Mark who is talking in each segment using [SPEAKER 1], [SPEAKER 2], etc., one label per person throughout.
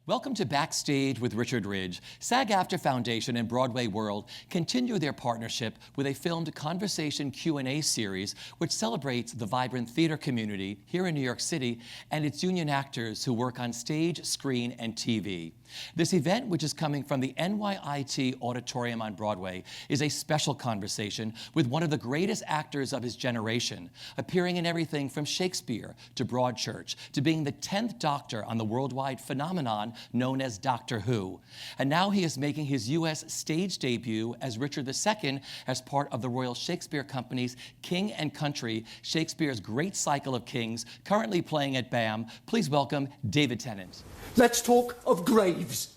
[SPEAKER 1] Welcome to Backstage with Richard Ridge. SAG-AFTRA Foundation and BroadwayWorld continue their partnership with a filmed conversation Q&A series which celebrates the vibrant theater community here in New York City and its union actors who work on stage, screen, and TV. This event, which is coming from the NYIT Auditorium on Broadway, is a special conversation with one of the greatest actors of his generation, appearing in everything from Shakespeare to Broadchurch to being the 10th Doctor on the worldwide phenomenon known as Doctor Who. And now he is making his U.S. stage debut as Richard II as part of the Royal Shakespeare Company's King and Country, Shakespeare's Great Cycle of Kings, currently playing at BAM. Please welcome David Tennant.
[SPEAKER 2] Let's talk of graves,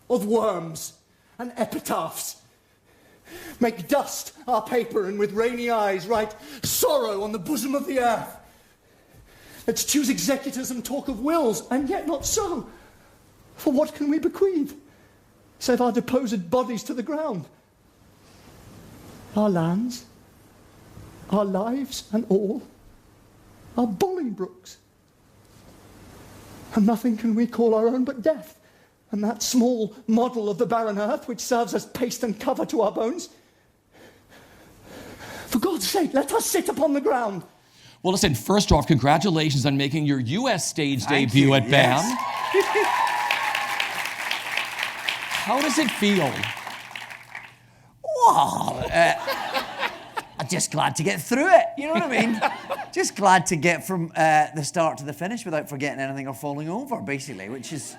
[SPEAKER 2] of worms, and epitaphs. Make dust our paper, and with rainy eyes write sorrow on the bosom of the earth. Let's choose executors and talk of wills, and yet not so. For what can we bequeath, save our deposed bodies to the ground? Our lands, our lives, and all, our Bolingbrooks. And nothing can we call our own but death, and that small model of the barren earth which serves as paste and cover to our bones. For God's sake, let us sit upon the ground.
[SPEAKER 1] Well, listen, first off, congratulations on making your U.S. stage debut at BAM. How does it feel?
[SPEAKER 3] Well, I'm just glad to get through it, you know what I mean? Just glad to get from the start to the finish without forgetting anything or falling over, basically, which has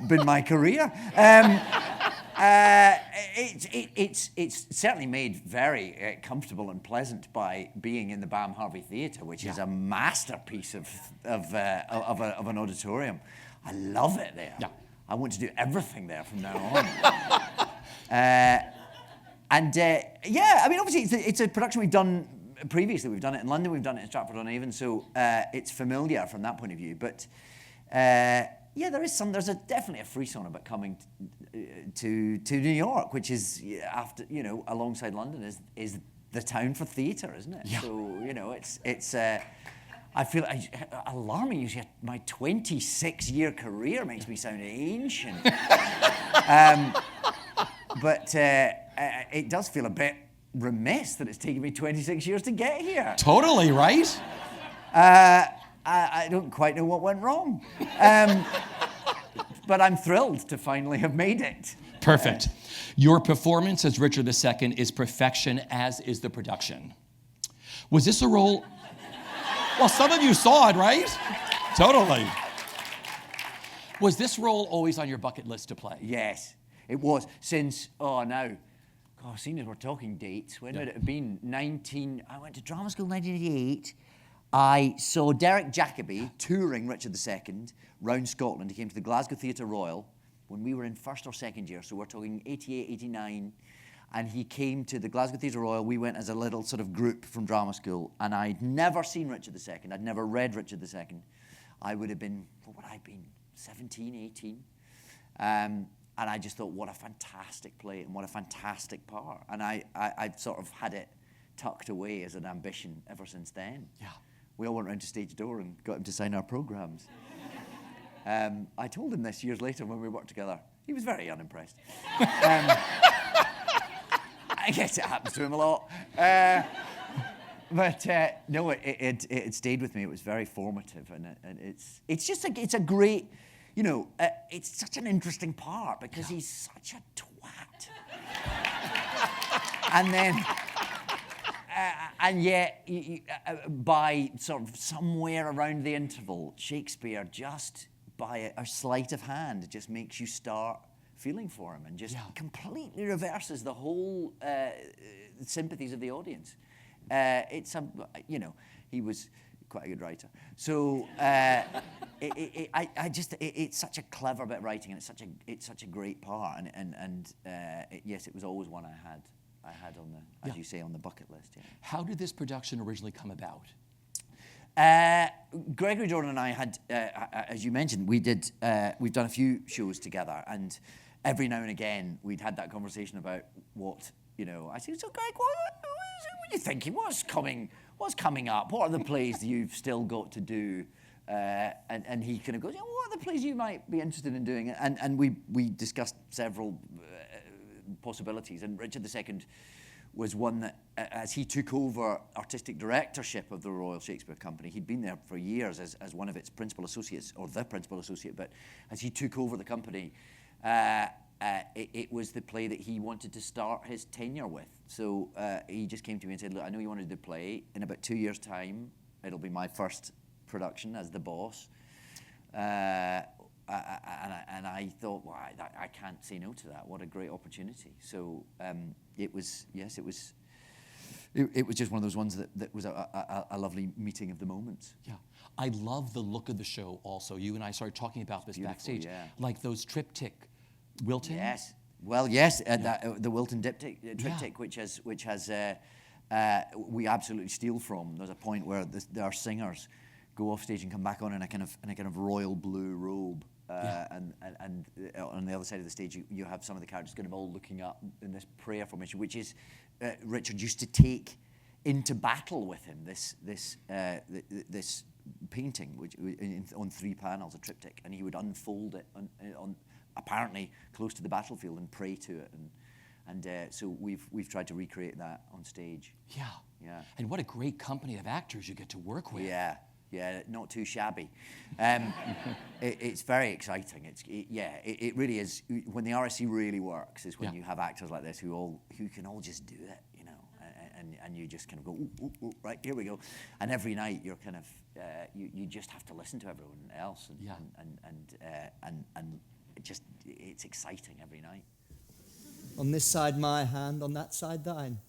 [SPEAKER 3] been my career. It's certainly made very comfortable and pleasant by being in the BAM Harvey Theatre, which is a masterpiece of an auditorium. I love it there. Yeah. I want to do everything there from now on. Yeah, I mean, obviously, it's a production we've done previously. We've done it in London, we've done it in Stratford-on-Avon, so it's familiar from that point of view. But yeah, there's definitely a frisson about coming to New York, which is after alongside London is the town for theatre, isn't it? Yeah. So it's. I feel alarming. Usually, my 26-year career makes me sound ancient. But it does feel a bit remiss that it's taken me 26 years to get here.
[SPEAKER 1] Totally, right?
[SPEAKER 3] I don't quite know what went wrong. But I'm thrilled to finally have made it.
[SPEAKER 1] Perfect. Your performance as Richard II is perfection, as is the production. Was this a role? Well, some of you saw it, right? Totally. Was this role always on your bucket list to play?
[SPEAKER 3] Yes, it was. Since, seeing as we're talking dates, when would it have been? I went to drama school in 1988. I saw Derek Jacobi touring Richard II round Scotland. He came to the Glasgow Theatre Royal when we were in first or second year, so we're talking 88, 89. And he came to the Glasgow Theatre Royal. We went as a little sort of group from drama school, and I'd never seen Richard II. I'd never read Richard II. I would have been, 17, 18? And I just thought, what a fantastic play and what a fantastic part. And I've sort of had it tucked away as an ambition ever since then. Yeah. We all went round to stage door and got him to sign our programmes. I told him this years later when we worked together. He was very unimpressed. I guess it happens to him a lot. But no, it stayed with me. It was very formative, and it's a great, it's such an interesting part because he's such a twat. And then, and yet, by sort of somewhere around the interval, Shakespeare just by a sleight of hand just makes you start feeling for him and just completely reverses the whole sympathies of the audience. He was quite a good writer. So it's such a clever bit of writing, and it's such a great part. Yes, it was always one I had on the, as you say, on the bucket list. Yeah.
[SPEAKER 1] How did this production originally come about?
[SPEAKER 3] Gregory Jordan and I had, as you mentioned, we've done a few shows together, and every now and again we'd had that conversation about what, I said, so Greg, what are you thinking? What's coming up? What are the plays that you've still got to do And he kind of goes, what are the plays you might be interested in doing? And we discussed several possibilities. And Richard II was one that, as he took over artistic directorship of the Royal Shakespeare Company, he'd been there for years as one of its principal associates, or the principal associate, but as he took over the company, it was the play that he wanted to start his tenure with. So he just came to me and said, look, I know you want to do the play. In about 2 years' time, it'll be my first production as the boss. And I thought, well, I can't say no to that. What a great opportunity. So it was just one of those ones that was a lovely meeting of the moments.
[SPEAKER 1] Yeah. I love the look of the show also. You and I started talking about this backstage.
[SPEAKER 3] Yeah.
[SPEAKER 1] Like those triptych, Wilton?
[SPEAKER 3] Yes. Well, yes, the Wilton triptych, which has we absolutely steal from. There's a point where our singers go off stage and come back on in a kind of royal blue robe. And on the other side of the stage, you have some of the characters kind of all looking up in this prayer formation, which is Richard used to take into battle with him. This painting, which on 3 panels, a triptych, and he would unfold it on apparently close to the battlefield and pray to it, and so we've tried to recreate that on stage. Yeah.
[SPEAKER 1] And what a great company of actors you get to work with.
[SPEAKER 3] Yeah, not too shabby. It's very exciting. It really is. When the RSC really works is when you have actors like this who can all just do it, you know, and you just kind of go, ooh, right, here we go. And every night you're kind of, you just have to listen to everyone else, and it's exciting every night.
[SPEAKER 2] On this side my hand, on that side thine.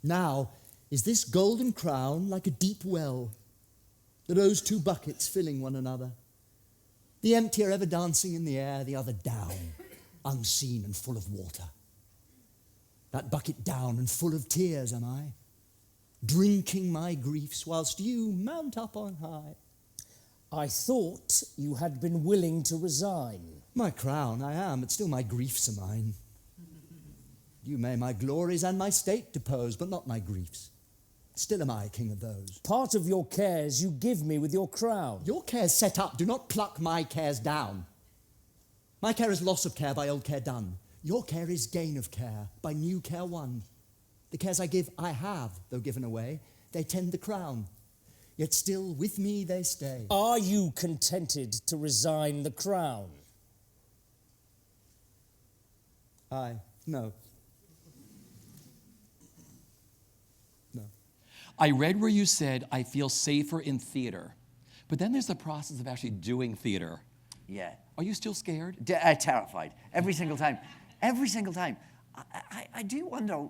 [SPEAKER 2] Now is this golden crown like a deep well, the rose 2 buckets filling one another. The empty are ever dancing in the air, the other down, unseen and full of water. That bucket down and full of tears am I, drinking my griefs whilst you mount up on high.
[SPEAKER 4] I thought you had been willing to resign.
[SPEAKER 2] My crown I am, but still my griefs are mine. You may my glories and my state depose, but not my griefs. Still am I king of those.
[SPEAKER 4] Part of your cares you give me with your crown.
[SPEAKER 2] Your cares set up, do not pluck my cares down. My care is loss of care by old care done. Your care is gain of care by new care won. The cares I give I have, though given away, they tend the crown. Yet still with me they stay.
[SPEAKER 4] Are you contented to resign the crown?
[SPEAKER 2] No.
[SPEAKER 1] I read where you said, I feel safer in theater. But then there's the process of actually doing theater.
[SPEAKER 3] Yeah.
[SPEAKER 1] Are you still scared?
[SPEAKER 3] Terrified. Every single time. Every single time. I do wonder,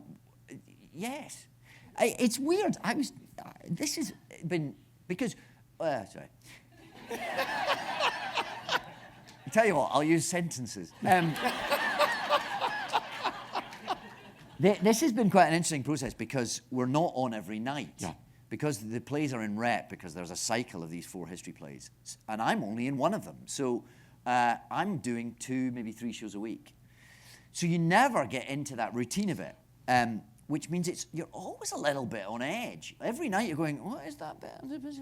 [SPEAKER 3] yes. It's weird. This has been, because, sorry. Tell you what, I'll use sentences. This has been quite an interesting process because we're not on every night.
[SPEAKER 1] Yeah.
[SPEAKER 3] Because the plays are in rep, because there's a cycle of these 4 history plays. And I'm only in one of them. So I'm doing 2, maybe 3 shows a week. So you never get into that routine of it, which means you're always a little bit on edge. Every night you're going, what is that bit? There's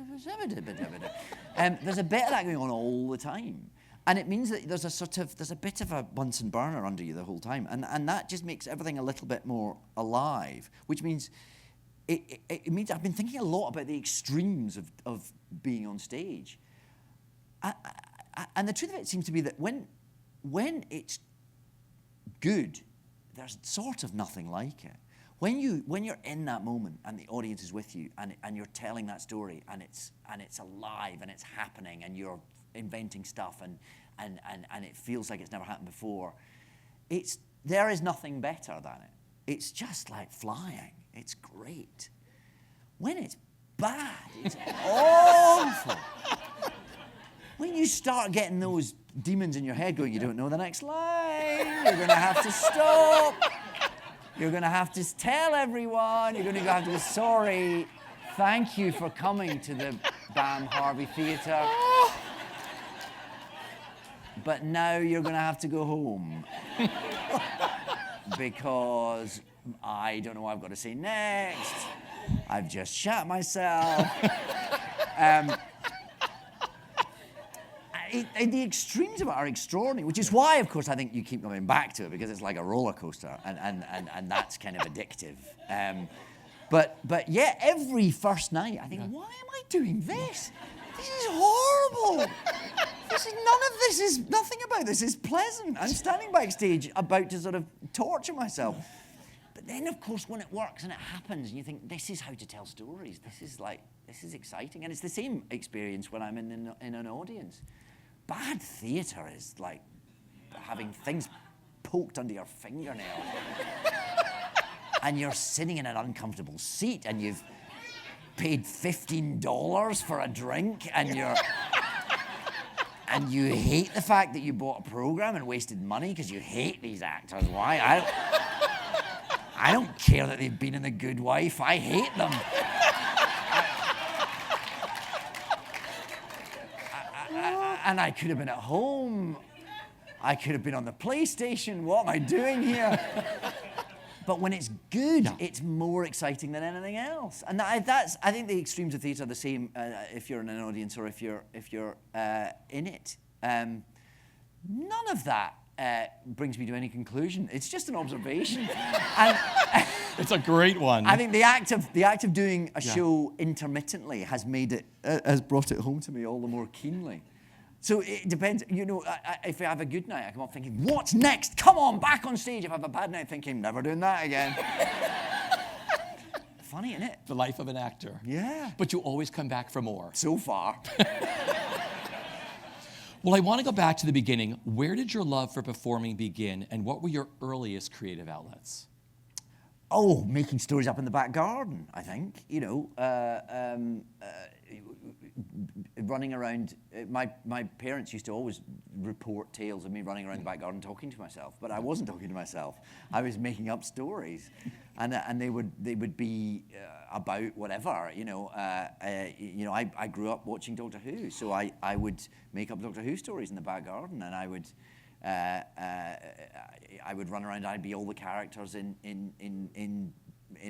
[SPEAKER 3] a bit of that going on all the time. And it means that there's a bit of a Bunsen burner under you the whole time. And that just makes everything a little bit more alive, which means it means I've been thinking a lot about the extremes of being on stage. And the truth of it seems to be that when it's good, there's sort of nothing like it. When you're in that moment and the audience is with you and you're telling that story and it's alive and it's happening and you're inventing stuff and it feels like it's never happened before, there is nothing better than it. It's just like flying. It's great. When it's bad, it's awful. When you start getting those demons in your head going, you don't know the next line, you're going to have to stop, you're going to have to tell everyone, you're going to have to go, sorry, thank you for coming to the Bam Harvey Theatre, but now you're going to have to go home because I don't know what I've got to say next. I've just shat myself. the extremes of it are extraordinary, which is why, of course, I think you keep coming back to it, because it's like a roller coaster, and that's kind of addictive. But yeah, every first night, I think, why am I doing this? This is horrible. Nothing about this is pleasant. I'm standing backstage about to sort of torture myself. But then, of course, when it works and it happens, and you think, this is how to tell stories. This is exciting. And it's the same experience when I'm in an audience. Bad theatre is like having things poked under your fingernails. And you're sitting in an uncomfortable seat, and you've paid $15 for a drink, and and you hate the fact that you bought a program and wasted money because you hate these actors. Why? I don't care that they've been in The Good Wife. I hate them. And I could have been at home. I could have been on the PlayStation. What am I doing here? But when it's good, it's more exciting than anything else. And I think the extremes of theatre are the same if you're in an audience or if you're in it. None of that brings me to any conclusion. It's just an observation. And
[SPEAKER 1] it's a great one.
[SPEAKER 3] I think the act of doing a show intermittently has brought it home to me all the more keenly. So it depends, if I have a good night, I come up thinking, what's next? Come on, back on stage. If I have a bad night, thinking, never doing that again. Funny, isn't it?
[SPEAKER 1] The life of an actor.
[SPEAKER 3] Yeah.
[SPEAKER 1] But you always come back for more.
[SPEAKER 3] So far.
[SPEAKER 1] Well, I want to go back to the beginning. Where did your love for performing begin, and what were your earliest creative outlets?
[SPEAKER 3] Oh, making stories up in the back garden, I think. Running around, my parents used to always report tales of me running around the back garden talking to myself, but I wasn't talking to myself. I was making up stories, and they would be about whatever. I grew up watching Doctor Who, so I would make up Doctor Who stories in the back garden, and I would run around. I'd be all the characters in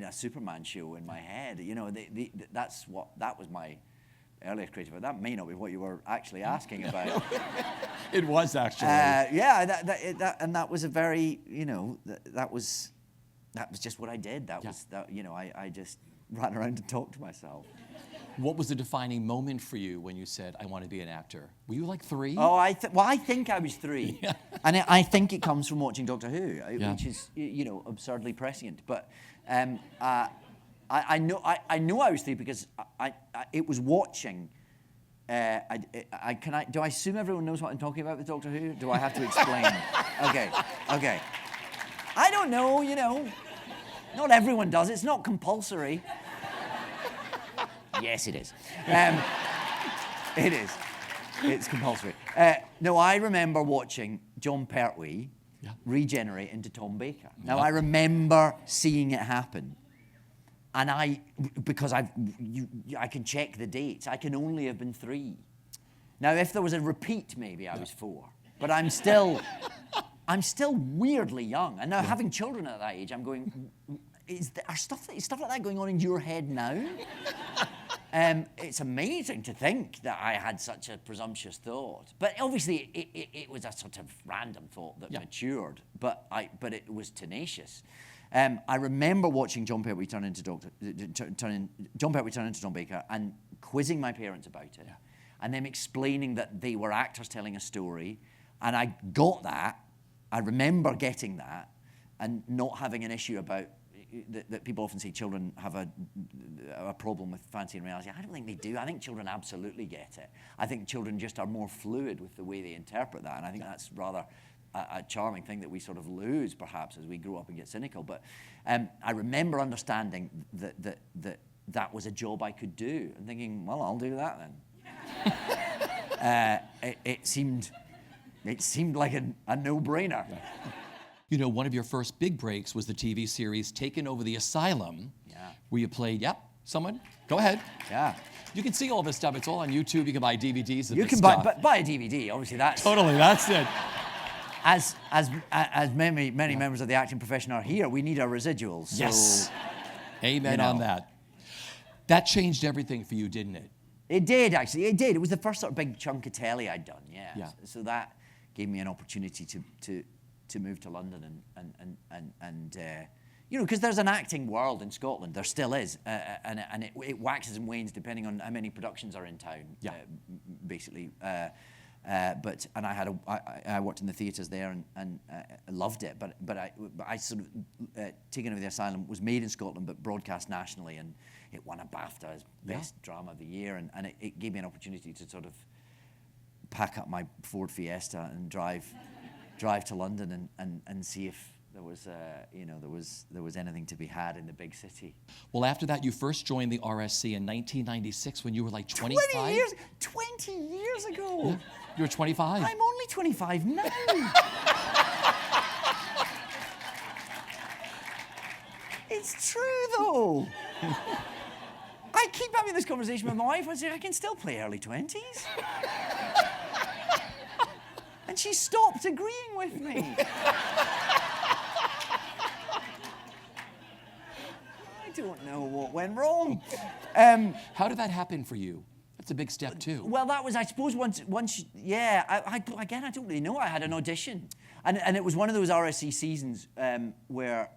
[SPEAKER 3] a Superman show in my head. That was my earliest creative. That may not be what you were actually asking about.
[SPEAKER 1] It was actually.
[SPEAKER 3] That was a very, that was just what I did. I just ran around and talked to myself.
[SPEAKER 1] What was the defining moment for you when you said, I want to be an actor? Were you like 3?
[SPEAKER 3] Oh, I think I was 3. Yeah. And I think it comes from watching Doctor Who, which is, absurdly prescient. But I know I was 3 because it was watching. Do I assume everyone knows what I'm talking about with Doctor Who? Do I have to explain? Okay. I don't know, Not everyone does. It's not compulsory. Yes, it is. It is. It's compulsory. No, I remember watching John Pertwee regenerate into Tom Baker. Now, I remember seeing it happen. And because I can check the dates, I can only have been 3. Now, if there was a repeat, maybe I was 4. But I'm still weirdly young. And now, having children at that age, I'm going, is stuff like that going on in your head now? It's amazing to think that I had such a presumptuous thought. But obviously, it was a sort of random thought that matured. But it was tenacious. I remember watching John Pertwee turn into Tom Baker and quizzing my parents about it, and them explaining that they were actors telling a story, and I got that. I remember getting that, and not having an issue about that people often say children have a problem with fancy and reality. I don't think they do. I think children absolutely get it. I think children just are more fluid with the way they interpret that, and I think that's rather a charming thing that we sort of lose, perhaps, as we grow up and get cynical. But I remember understanding that was a job I could do, and thinking, well, I'll do that then. It seemed like a no-brainer.
[SPEAKER 1] One of your first big breaks was the TV series Taken Over the Asylum, where you played, someone? Go ahead.
[SPEAKER 3] Yeah.
[SPEAKER 1] You can see all this stuff. It's all on YouTube. You can buy DVDs of
[SPEAKER 3] You
[SPEAKER 1] this
[SPEAKER 3] can
[SPEAKER 1] stuff.
[SPEAKER 3] buy a DVD, obviously. That's
[SPEAKER 1] Totally, that's it.
[SPEAKER 3] As many members of the acting profession are here, we need our residuals. So,
[SPEAKER 1] Yes. Amen on that. That changed everything for you, didn't it?
[SPEAKER 3] It did, actually. It did. It was the first sort of big chunk of telly I'd done, yeah.
[SPEAKER 1] Yeah.
[SPEAKER 3] So that gave me an opportunity to move to London and you know, because there's an acting world in Scotland. There still is, and it waxes and wanes depending on how many productions are in town.
[SPEAKER 1] Yeah.
[SPEAKER 3] Basically. But I worked in the theatres there and loved it. But I sort of Taken Over the Asylum was made in Scotland but broadcast nationally, and it won a BAFTA as best drama of the year, and it gave me an opportunity to sort of pack up my Ford Fiesta and drive to London and see if there was there was anything to be had in the big city.
[SPEAKER 1] Well, after that, you first joined the RSC in 1996 when you were like 25.
[SPEAKER 3] 20 years ago.
[SPEAKER 1] Yeah. You were 25.
[SPEAKER 3] I'm only 25 now. It's true, though. I keep having this conversation with my wife. I say, I can still play early 20s. And she stopped agreeing with me. I don't know what went wrong.
[SPEAKER 1] How did that happen for you? That's a big step, too.
[SPEAKER 3] Well, that was, I suppose, once again, I don't really know. I had an audition. And it was one of those RSC seasons where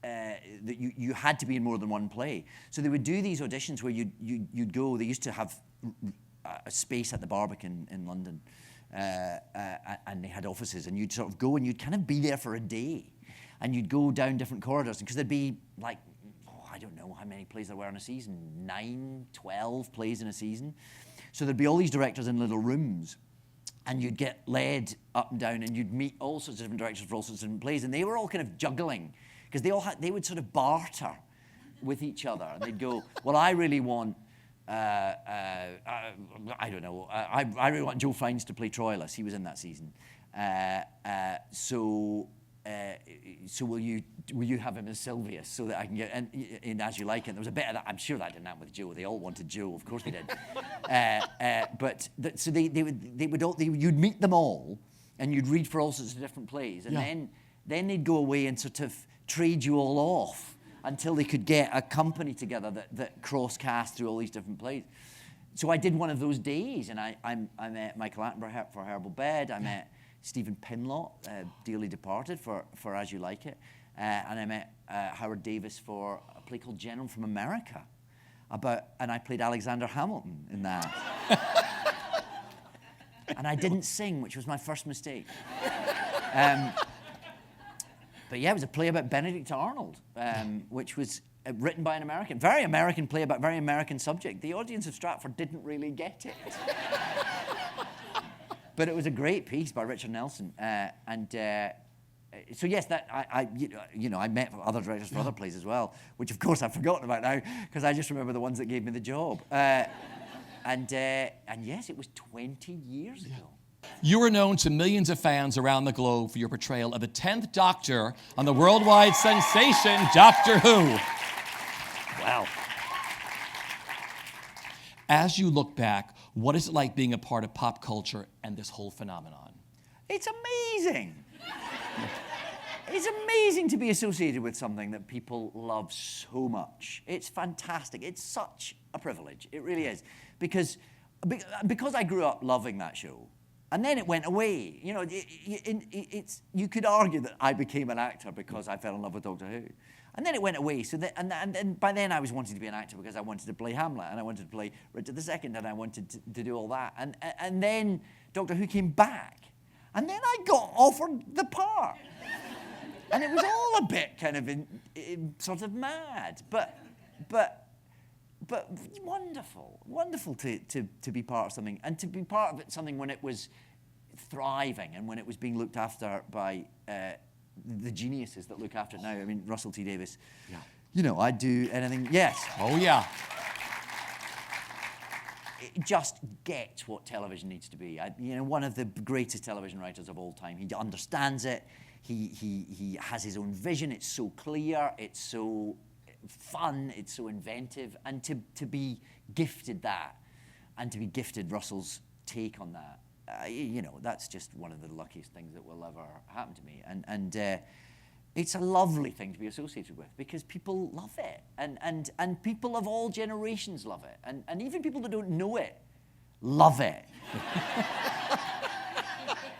[SPEAKER 3] that you had to be in more than one play. So they would do these auditions where you'd go. They used to have a space at the Barbican in London, and they had offices, and you'd sort of go and you'd kind of be there for a day, and you'd go down different corridors, because there'd be like, I don't know how many plays there were in a season, 9, 12 plays in a season. So there'd be all these directors in little rooms, and you'd get led up and down, and you'd meet all sorts of different directors for all sorts of different plays, and they were all kind of juggling, because they would sort of barter with each other, and they'd go, well, I really want, I don't know, I really want Joe Fiennes to play Troilus. He was in that season. So will you have him as Silvius so that I can get in As You Like It? There was a bit of that. I'm sure that didn't happen with Joe. They all wanted Joe, of course they did. So you'd meet them all, and you'd read for all sorts of different plays, and then they'd go away and sort of trade you all off until they could get a company together that cross-cast through all these different plays. So I did one of those days, and I met Michael Attenborough for Herbal Bed. I met Stephen Pinlott, dearly departed, for As You Like It. And I met Howard Davis for a play called General from America. And I played Alexander Hamilton in that. And I didn't sing, which was my first mistake. But yeah, it was a play about Benedict Arnold, which was written by an American. Very American play about very American subject. The audience of Stratford didn't really get it. But it was a great piece by Richard Nelson, so yes, that I met other directors for other plays as well, which of course I've forgotten about now because I just remember the ones that gave me the job. And yes, it was 20 years ago.
[SPEAKER 1] You were known to millions of fans around the globe for your portrayal of the 10th Doctor on the worldwide sensation Doctor Who.
[SPEAKER 3] Wow.
[SPEAKER 1] As you look back, what is it like being a part of pop culture and this whole phenomenon?
[SPEAKER 3] It's amazing. It's amazing to be associated with something that people love so much. It's fantastic. It's such a privilege. It really is. Because I grew up loving that show, and then it went away. You know, you could argue that I became an actor because I fell in love with Doctor Who. And then it went away. So and by then I was wanting to be an actor because I wanted to play Hamlet, and I wanted to play Richard II, and I wanted to do all that. And then Doctor Who came back, and then I got offered the part. And it was all a bit kind of sort of mad, but wonderful to be part of something, and to be part of something when it was thriving and when it was being looked after by the geniuses that look after it now. I mean, Russell T Davies. Yeah. You know, I'd do anything. Yes.
[SPEAKER 1] Oh yeah.
[SPEAKER 3] It just gets what television needs to be. One of the greatest television writers of all time. He understands it. He has his own vision. It's so clear. It's so fun. It's so inventive. And to be gifted that, and to be gifted Russell's take on that, that's just one of the luckiest things that will ever happen to me. it's a lovely thing to be associated with because people love it, and people of all generations love it, and even people that don't know it love it.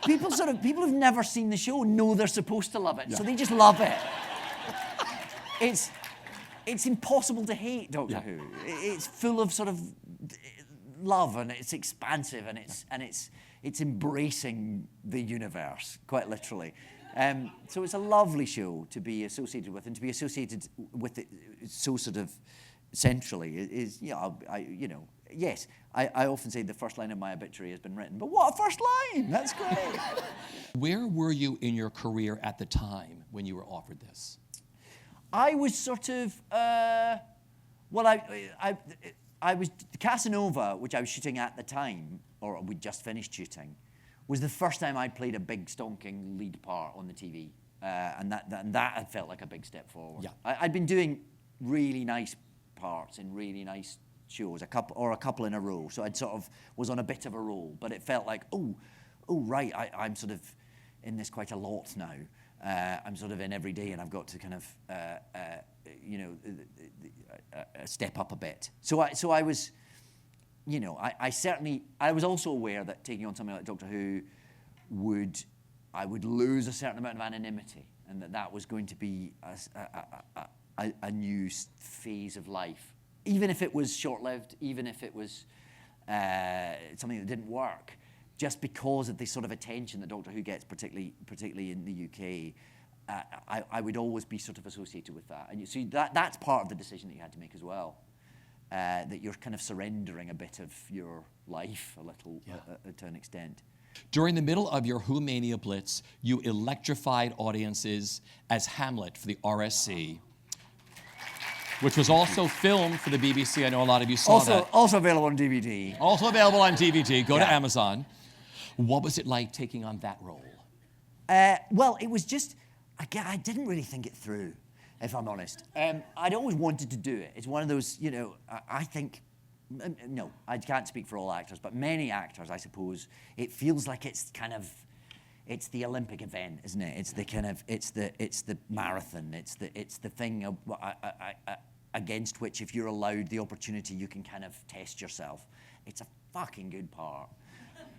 [SPEAKER 3] People who've never seen the show know they're supposed to love it, so they just love it. It's impossible to hate Doctor Who. It's full of sort of love, and it's expansive, and it's embracing the universe, quite literally. So it's a lovely show to be associated with, and to be associated with it so sort of centrally is, yes, I often say the first line of my obituary has been written, but what a first line! That's great.
[SPEAKER 1] Where were you in your career at the time when you were offered this?
[SPEAKER 3] I was sort of, I was, Casanova, which I was shooting at the time, or we'd just finished shooting, was the first time I'd played a big stonking lead part on the TV. And that had felt like a big step forward.
[SPEAKER 1] Yeah.
[SPEAKER 3] I'd been doing really nice parts in really nice shows, a couple in a row. So I'd sort of was on a bit of a roll, but it felt like, oh right, I'm sort of in this quite a lot now. I'm sort of in every day, and I've got to kind of, step up a bit. So I was, I was also aware that taking on something like Doctor Who I would lose a certain amount of anonymity, and that was going to be a new phase of life, even if it was short-lived, even if it was something that didn't work. Just because of the sort of attention that Doctor Who gets, particularly in the UK, I would always be sort of associated with that. And you see, that's part of the decision that you had to make as well, that you're kind of surrendering a bit of your life a little, to an extent.
[SPEAKER 1] During the middle of your Who Mania blitz, you electrified audiences as Hamlet for the RSC, which was also filmed for the BBC. I know a lot of you saw that.
[SPEAKER 3] Also available on DVD.
[SPEAKER 1] Also available on DVD. Go to Amazon. What was it like taking on that role?
[SPEAKER 3] Well, it was just, I didn't really think it through, if I'm honest. I'd always wanted to do it. It's one of those, I think, no, I can't speak for all actors, but many actors, I suppose, it feels like it's kind of, it's the Olympic event, isn't it? It's the kind of, it's the marathon. It's the thing against which, if you're allowed the opportunity, you can kind of test yourself. It's a fucking good part.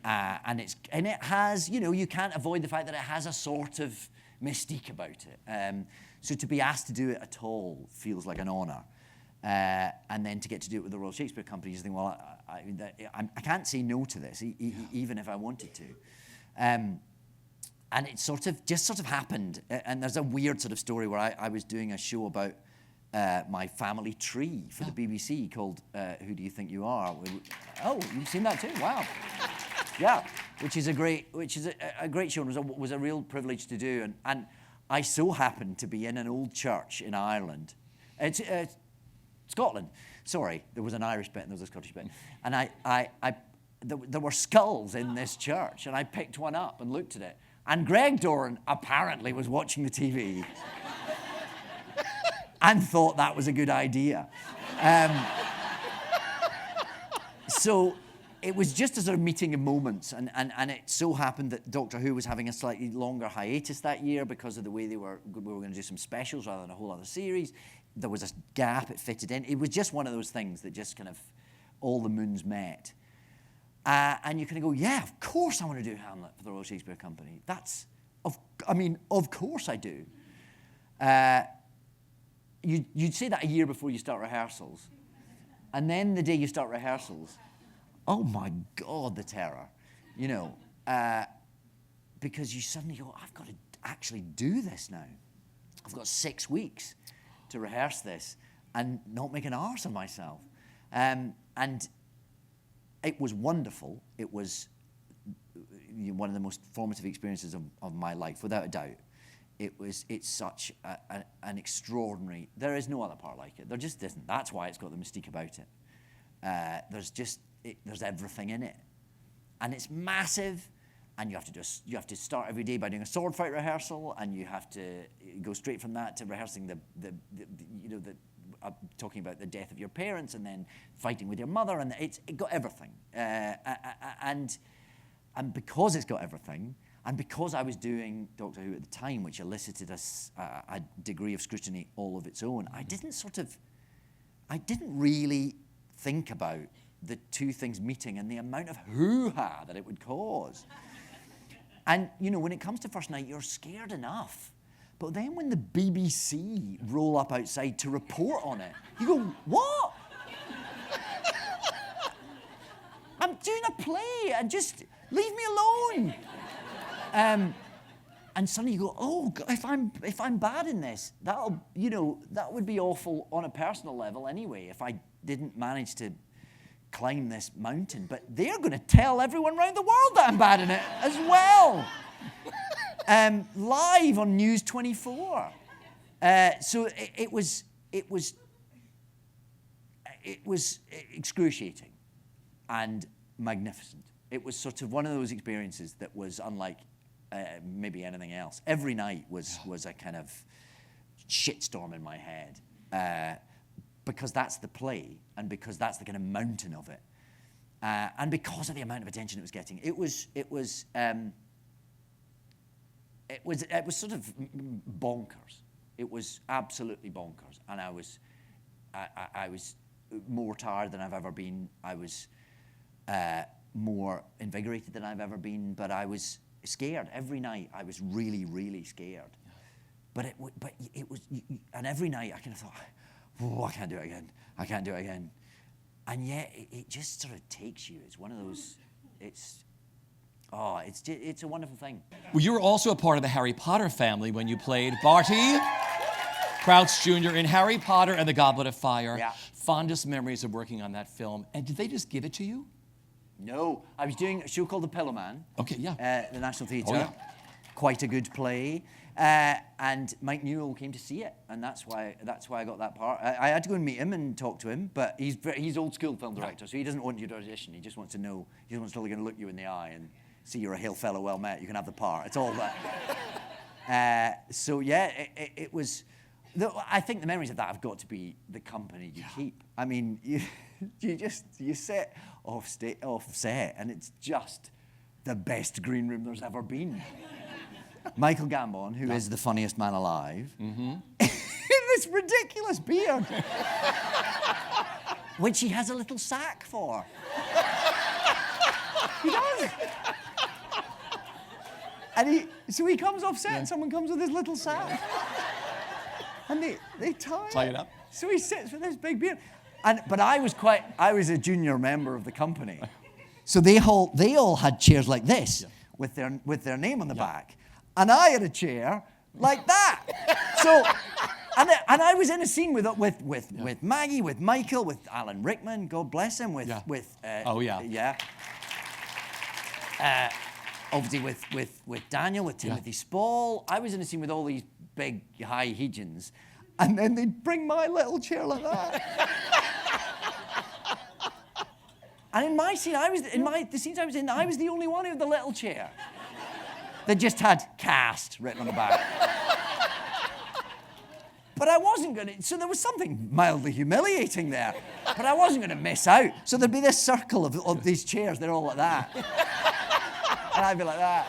[SPEAKER 3] And it has, you can't avoid the fact that it has a sort of mystique about it. So to be asked to do it at all feels like an honour. And then to get to do it with the Royal Shakespeare Company, you think, well, I can't say no to this, even if I wanted to. And it sort of happened. And there's a weird sort of story where I was doing a show about my family tree for the BBC called Who Do You Think You Are? Oh, you've seen that too? Wow. Yeah, which is a great show, and was a real privilege to do. And I so happened to be in an old church in Ireland. It's Scotland. Sorry, there was an Irish bit and there was a Scottish bit. And there were skulls in this church, and I picked one up and looked at it. And Greg Doran apparently was watching the TV and thought that was a good idea. So it was just a sort of meeting of moments, and it so happened that Doctor Who was having a slightly longer hiatus that year because of the way we were going to do some specials rather than a whole other series. There was a gap, it fitted in. It was just one of those things that just kind of all the moons met. And you kind of go, yeah, of course I want to do Hamlet for the Royal Shakespeare Company. Of course I do. You'd say that a year before you start rehearsals. And then the day you start rehearsals, oh my God, the terror, because you suddenly go, I've got to actually do this now. I've got 6 weeks to rehearse this and not make an arse of myself. And it was wonderful. It was one of the most formative experiences of my life, without a doubt. It's such an extraordinary, there is no other part like it. There just isn't. That's why it's got the mystique about it. There's everything in it, and it's massive. And you have to start every day by doing a sword fight rehearsal, and you have to go straight from that to rehearsing talking about the death of your parents, and then fighting with your mother, and it got everything. And because it's got everything, And because I was doing Doctor Who at the time, which elicited a degree of scrutiny all of its own, I didn't really think about the two things meeting and the amount of hoo-ha that it would cause. And, you know, when it comes to first night, you're scared enough. But then when the BBC roll up outside to report on it, you go, what? I'm doing a play, and just leave me alone. And suddenly you go, oh, God, if I'm bad in this, that would be awful on a personal level anyway, if I didn't manage to climb this mountain. But they're going to tell everyone around the world that I'm bad in it as well. Live on News 24. So it was excruciating and magnificent. It was sort of one of those experiences that was unlike maybe anything else. Every night was a kind of shitstorm in my head, because that's the play, and because that's the kind of mountain of it, and because of the amount of attention it was getting. It was sort of bonkers. It was absolutely bonkers, and I was more tired than I've ever been. I was more invigorated than I've ever been, but I was scared every night. I was really, really scared. But it was, and every night I kind of thought, oh, I can't do it again. I can't do it again. And yet it just sort of takes you. It's one of those. It's a wonderful thing.
[SPEAKER 1] Well, you were also a part of the Harry Potter family when you played Barty Crouch Jr. in Harry Potter and the Goblet of Fire.
[SPEAKER 3] Yeah.
[SPEAKER 1] Fondest memories of working on that film. And did they just give it to you?
[SPEAKER 3] No, I was doing a show called The Pillow Man.
[SPEAKER 1] Okay, yeah.
[SPEAKER 3] At the National Theatre.
[SPEAKER 1] Oh, yeah.
[SPEAKER 3] Quite a good play. And Mike Newell came to see it, and that's why I got that part. I had to go and meet him and talk to him, but he's old school film director, so he doesn't want you to audition. He just wants to know. He just wants to look you in the eye and see you're a hail fellow, well met. You can have the part. It's all that. So yeah, it was. I think the memories of that have got to be the company you keep. I mean, you sit off set, and it's just the best green room there's ever been. Michael Gambon, who is the funniest man alive, in this ridiculous beard, which he has a little sack for. He does. And so he comes off set, and someone comes with his little sack. And they tie
[SPEAKER 1] it up.
[SPEAKER 3] So he sits with this big beard. But I was a junior member of the company. So they all had chairs like this, with their name on the back. And I had a chair like that. So, and I was in a scene with Maggie, with Michael, with Alan Rickman, God bless him, obviously with Daniel, with Timothy Spall. I was in a scene with all these big high Hegians, and then they'd bring my little chair like that. And in my scene, the scenes I was in, I was the only one who had the little chair. That just had cast written on the back. But I wasn't going to, so there was something mildly humiliating there. But I wasn't going to miss out. So there'd be this circle of these chairs, they're all like that. And I'd be like that.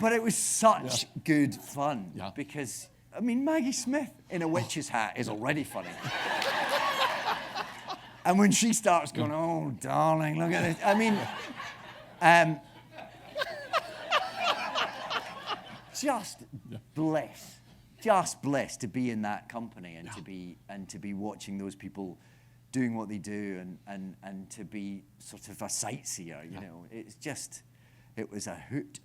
[SPEAKER 3] But it was such good fun.
[SPEAKER 1] Yeah.
[SPEAKER 3] Because, I mean, Maggie Smith in a witch's hat is already funny. And when she starts going, oh, darling, look at this. I mean, just bliss to be in that company and to be watching those people doing what they do and to be sort of a sightseer, you know. It was a hoot.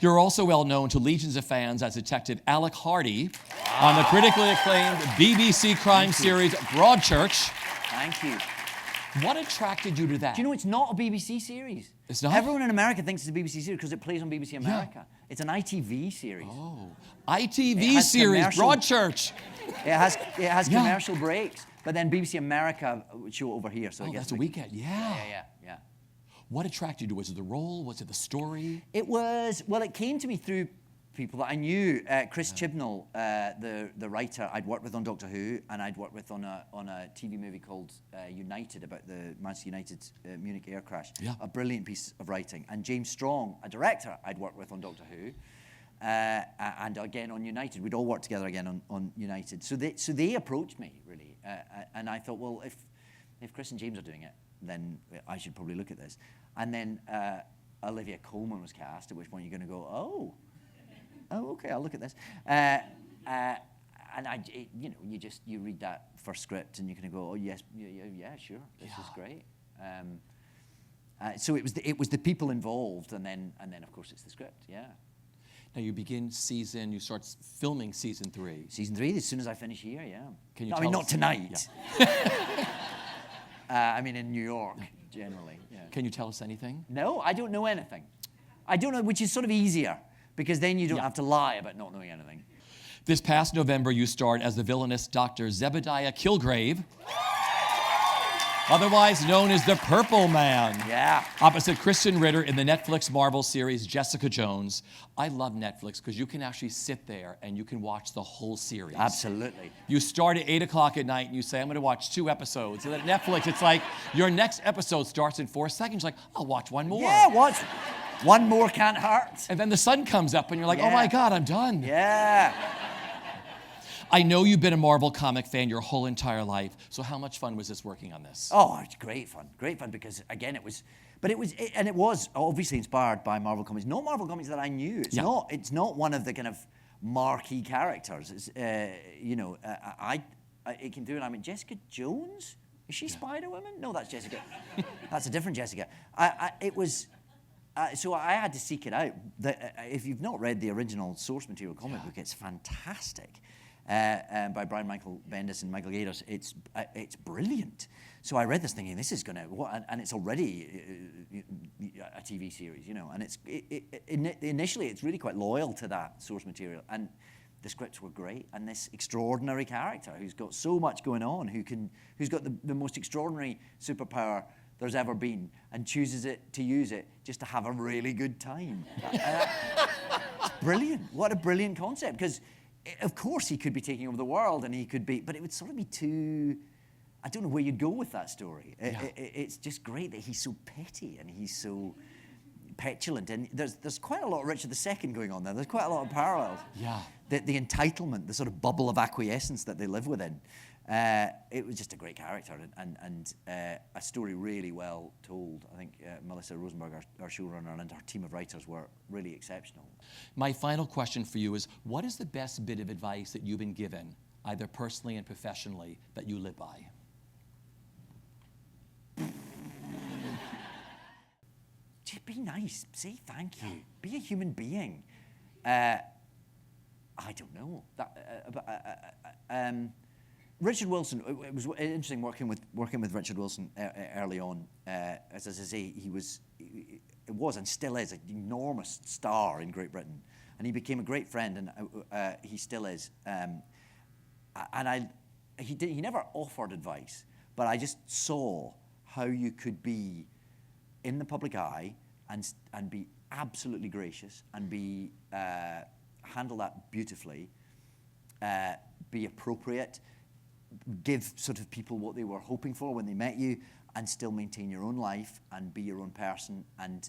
[SPEAKER 1] You're also well known to legions of fans as Detective Alec Hardy on the critically acclaimed BBC crime series Broadchurch.
[SPEAKER 3] Thank you.
[SPEAKER 1] What attracted you to that?
[SPEAKER 3] Do you know it's not a BBC series?
[SPEAKER 1] It's not?
[SPEAKER 3] Everyone in America thinks it's a BBC series because it plays on BBC America. Yeah. It's an ITV series.
[SPEAKER 1] Oh, ITV series, Broadchurch.
[SPEAKER 3] It has commercial breaks, but then BBC America show over here. So
[SPEAKER 1] that's a weekend. Yeah.
[SPEAKER 3] Yeah.
[SPEAKER 1] What attracted you? Was it the role? Was it the story?
[SPEAKER 3] It came to me through people that I knew. Chris Chibnall, the writer I'd worked with on Doctor Who, and I'd worked with on a TV movie called United, about the Manchester United Munich air crash.
[SPEAKER 1] Yeah.
[SPEAKER 3] A brilliant piece of writing. And James Strong, a director I'd worked with on Doctor Who, and again on United. We'd all worked together again on United. So they approached me, really. And I thought, well, if Chris and James are doing it, then I should probably look at this. And then Olivia Colman was cast, at which point you're going to go, oh, okay, I'll look at this. And you read that first script and you're going to go, oh yes, yeah, sure, this is great. So it was the people involved, and then of course it's the script. Yeah.
[SPEAKER 1] Now you start filming season 3.
[SPEAKER 3] Season 3, as soon as I finish here. Yeah.
[SPEAKER 1] Can you?
[SPEAKER 3] Not tonight. Yeah. I mean, in New York, generally. Yeah.
[SPEAKER 1] Can you tell us anything?
[SPEAKER 3] No, I don't know anything. I don't know, which is sort of easier, because then you don't have to lie about not knowing anything.
[SPEAKER 1] This past November, you starred as the villainous Dr. Zebediah Kilgrave, otherwise known as the Purple Man.
[SPEAKER 3] Yeah.
[SPEAKER 1] Opposite Christian Ritter in the Netflix Marvel series Jessica Jones. I love Netflix because you can actually sit there and you can watch the whole series.
[SPEAKER 3] Absolutely.
[SPEAKER 1] You start at 8 o'clock at night and you say, I'm going to watch 2 episodes. And then at Netflix, it's like your next episode starts in 4 seconds. You're like, I'll watch one more.
[SPEAKER 3] Yeah, watch. One more can't hurt.
[SPEAKER 1] And then the sun comes up and you're like, oh my God, I'm done.
[SPEAKER 3] Yeah.
[SPEAKER 1] I know you've been a Marvel comic fan your whole entire life. So how much fun was this working on this?
[SPEAKER 3] Oh, it's great fun because again, it was obviously inspired by Marvel comics. No Marvel comics that I knew. It's not one of the kind of marquee characters. It's it came through and I mean, Jessica Jones? Is she Spider-Woman? No, that's Jessica. That's a different Jessica. So I had to seek it out. If you've not read the original source material comic book, it's fantastic. By Brian Michael Bendis and Michael Gaydos. It's brilliant. So I read this thinking, this is going to, and it's already a TV series, and initially it's really quite loyal to that source material, and the scripts were great, and this extraordinary character who's got so much going on, who's got the most extraordinary superpower there's ever been, and chooses to use it just to have a really good time. It's brilliant. What a brilliant concept, because of course he could be taking over the world, and he could be, but it would sort of be too, I don't know where you'd go with that story. It's just great that he's so petty and he's so petulant, and there's quite a lot of Richard II going on there. There's quite a lot of parallels.
[SPEAKER 1] Yeah.
[SPEAKER 3] The entitlement, the sort of bubble of acquiescence that they live within. It was just a great character and a story really well told. I think Melissa Rosenberg, our showrunner, and our team of writers were really exceptional.
[SPEAKER 1] My final question for you is, what is the best bit of advice that you've been given, either personally and professionally, that you live by?
[SPEAKER 3] Just be nice. Say thank you. Be a human being. I don't know. Richard Wilson, it was interesting working with Richard Wilson early on. As I say, he was and still is an enormous star in Great Britain, and he became a great friend, and he still is. He never offered advice, but I just saw how you could be in the public eye and be absolutely gracious and be handle that beautifully, be appropriate, give sort of people what they were hoping for when they met you, and still maintain your own life and be your own person. And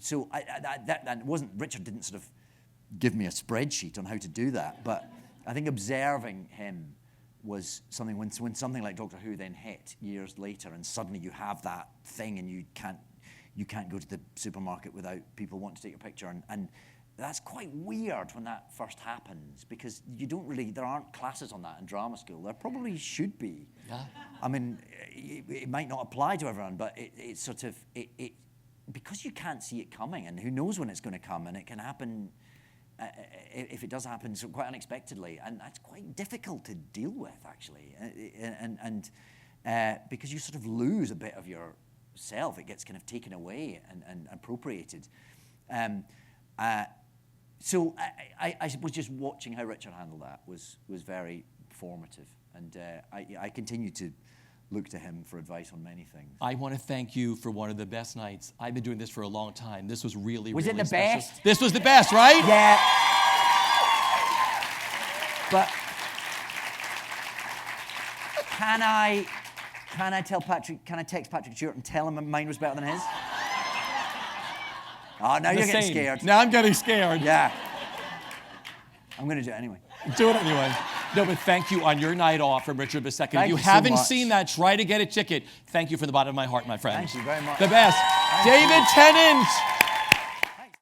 [SPEAKER 3] so that wasn't, Richard didn't sort of give me a spreadsheet on how to do that, but I think observing him was something, when something like Doctor Who then hit years later, and suddenly you have that thing and you can't go to the supermarket without people wanting to take your picture, and that's quite weird when that first happens, because there aren't classes on that in drama school. There probably should be.
[SPEAKER 1] Yeah.
[SPEAKER 3] I mean, it might not apply to everyone, but it's sort of, because you can't see it coming, and who knows when it's going to come, and it can happen, if it does happen, so quite unexpectedly, and that's quite difficult to deal with, actually, and because you sort of lose a bit of yourself. It gets kind of taken away and appropriated. So I was just watching how Richard handled that was very formative, and I continue to look to him for advice on many things.
[SPEAKER 1] I want to thank you for one of the best nights. I've been doing this for a long time. This was really,
[SPEAKER 3] Was it
[SPEAKER 1] really
[SPEAKER 3] the
[SPEAKER 1] special.
[SPEAKER 3] best?
[SPEAKER 1] This was the best, right?
[SPEAKER 3] Yeah. But can I tell Patrick, can I text Patrick Stewart and tell him mine was better than his? Oh, now you're getting scared.
[SPEAKER 1] Now I'm getting scared.
[SPEAKER 3] Yeah. I'm going to do it anyway.
[SPEAKER 1] Do it anyway. No, but thank you on your night off from Richard II. If you
[SPEAKER 3] you so
[SPEAKER 1] haven't
[SPEAKER 3] much.
[SPEAKER 1] seen that, try to get a ticket. Thank you from the bottom of my heart, my friend.
[SPEAKER 3] Thank you very much.
[SPEAKER 1] The best. David Tennant.